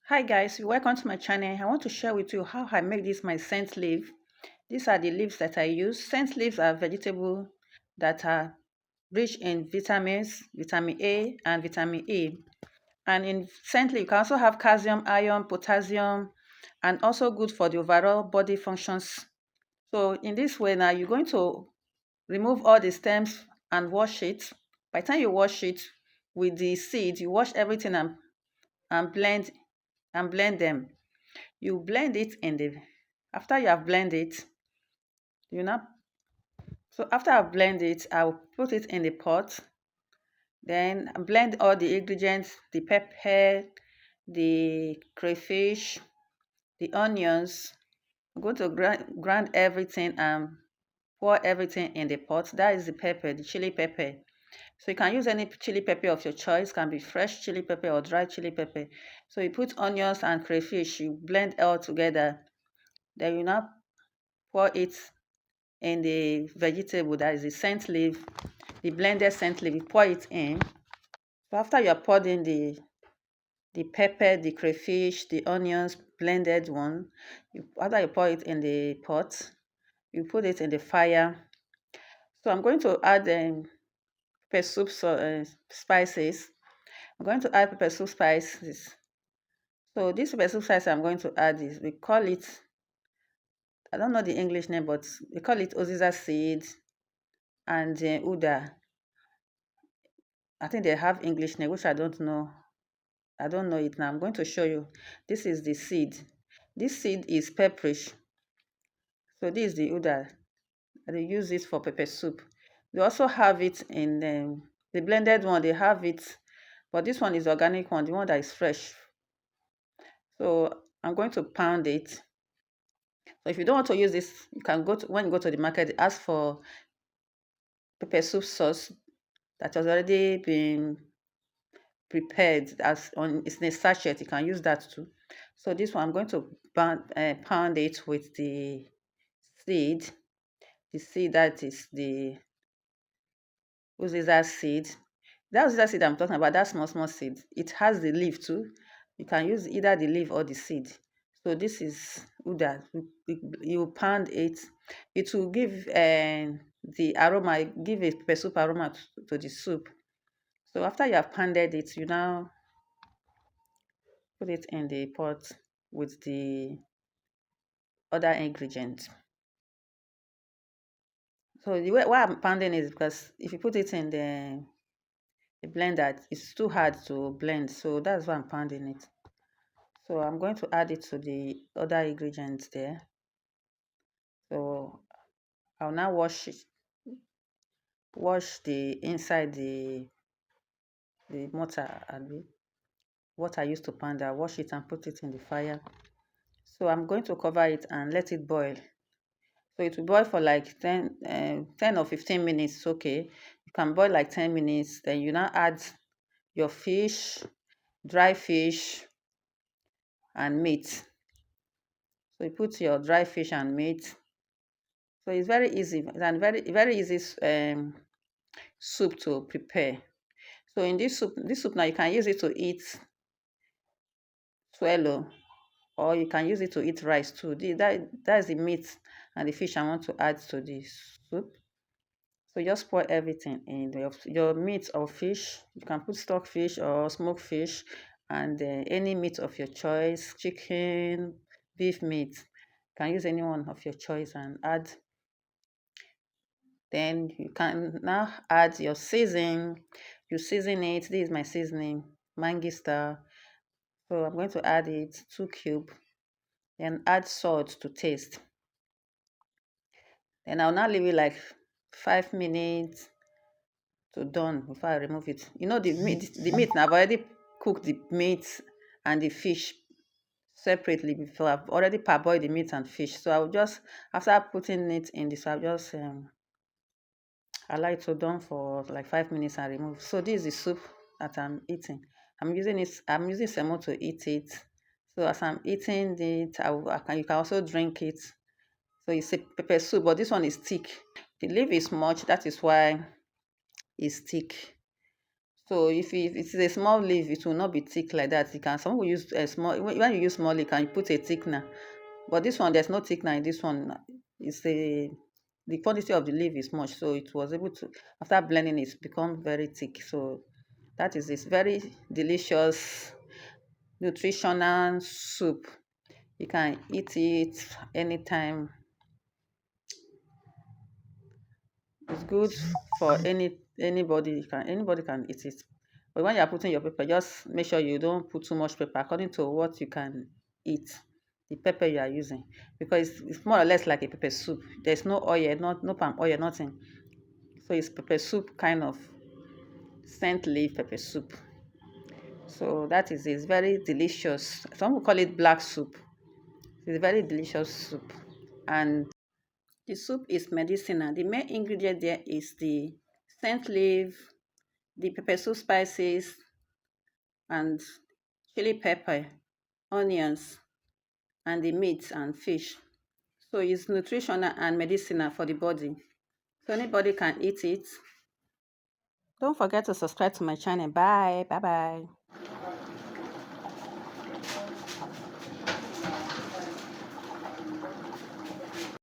Hi guys, welcome to my channel. I want to share with you how I make this my scent leaf. These are the leaves that I use. Scent leaves are vegetable that are rich in vitamins, vitamin A and vitamin E. And in scent leaf, you can also have calcium, iron, potassium, and also good for the overall body functions. So in this way now, you're going to remove all the stems and wash it. By the time you wash it with the seed, you wash everything and blend them. You blend it in the after you have blended it, you know. So after I've blended it, I'll put it in the pot. Then blend all the ingredients: the pepper, the crayfish, the onions. I'm going to grind everything and pour everything in the pot. That is the pepper, the chili pepper. So you can use any chili pepper of your choice. It can be fresh chili pepper or dry chili pepper. So you put onions and crayfish, you blend all together. Then you now pour it in the vegetable, that is the scent leaf, the blended scent leaf. You pour it in. So after you have poured in the pepper, the crayfish, the onions, blended one, after you pour it in the pot, you put it in the fire. So I'm going to add pepper soup spices. I'm going to add pepper soup spices. So this pepper soup spice I'm going to add is, we call it, I don't know the English name, but we call it oziza seed and uda. I think they have English name, which I don't know. I don't know it now. I'm going to show you. This is the seed. This seed is pepperish. So this is the uda. They use it for pepper soup. They also have it in the blended one. They have it, but this one is organic one, the one that is fresh. So I'm going to pound it. So if you don't want to use this, you can go to, when you go to the market, ask for pepper soup sauce that has already been prepared as on it's in a sachet. You can use that too. So this one I'm going to pound it with seed the seed that is the uziza seed. That uziza seed I'm talking about, that small seed, it has the leaf too. You can use either the leaf or the seed. So this is uda. You pound it. It will give the aroma, give a pepper soup aroma to the soup. So after you have pounded it, you now put it in the pot with the other ingredients. So the way why I'm pounding is because if you put it in the blender, it's too hard to blend. So that's why I'm pounding it. So I'm going to add it to the other ingredients there. So I'll now wash the inside the mortar and what I used to pound. I wash it and put it in the fire. So I'm going to cover it and let it boil. So it will boil for like 10 or 15 minutes. Okay. You can boil like 10 minutes. Then you now add your fish, dry fish, and meat. So you put your dry fish and meat. So it's very easy and very easy soup to prepare. So in this soup now you can use it to eat swallow, or you can use it to eat rice too. That is the meat and the fish I want to add to this soup. So just pour everything in your meat or fish. You can put stock fish or smoked fish, and any meat of your choice, chicken, beef meat. You can use any one of your choice and add. Then you can now add your season. You season it. This is my seasoning, Mangi Star. So I'm going to add it 2 cubes. Then add salt to taste. Then I'll now leave it like 5 minutes to done before I remove it. You know the meat now, I've already cooked the meat and the fish separately before. I've already parboiled the meat and fish. So I'll just, after putting it in this, I'll just allow it to done for like 5 minutes and remove. So this is the soup that I'm eating. I'm using semo to eat it. So as I'm eating it, you can also drink it. So it's a pepper soup, but this one is thick. The leaf is much, that is why it's thick. So if it's a small leaf, it will not be thick like that. You can some will use a small when you use small leaf, you can put a thickener. But this one, there's no thickener in this one. It's a the quantity of the leaf is much, so it was able to after blending it become very thick. So that is this very delicious nutritional soup. You can eat it anytime. It's good for anybody can eat it. But when you are putting your pepper, just make sure you don't put too much pepper according to what you can eat, the pepper you are using. Because it's more or less like a pepper soup. There's no oil, not no palm oil, nothing. So it's pepper soup kind of scent leaf pepper soup. So that is it's very delicious. Some will call it black soup. It's a very delicious soup. And the soup is medicinal. The main ingredient there is the scent leaf, the pepper soup spices, and chili pepper, onions, and the meat and fish. So it's nutritional and medicinal for the body. So anybody can eat it. Don't forget to subscribe to my channel. Bye. Bye bye.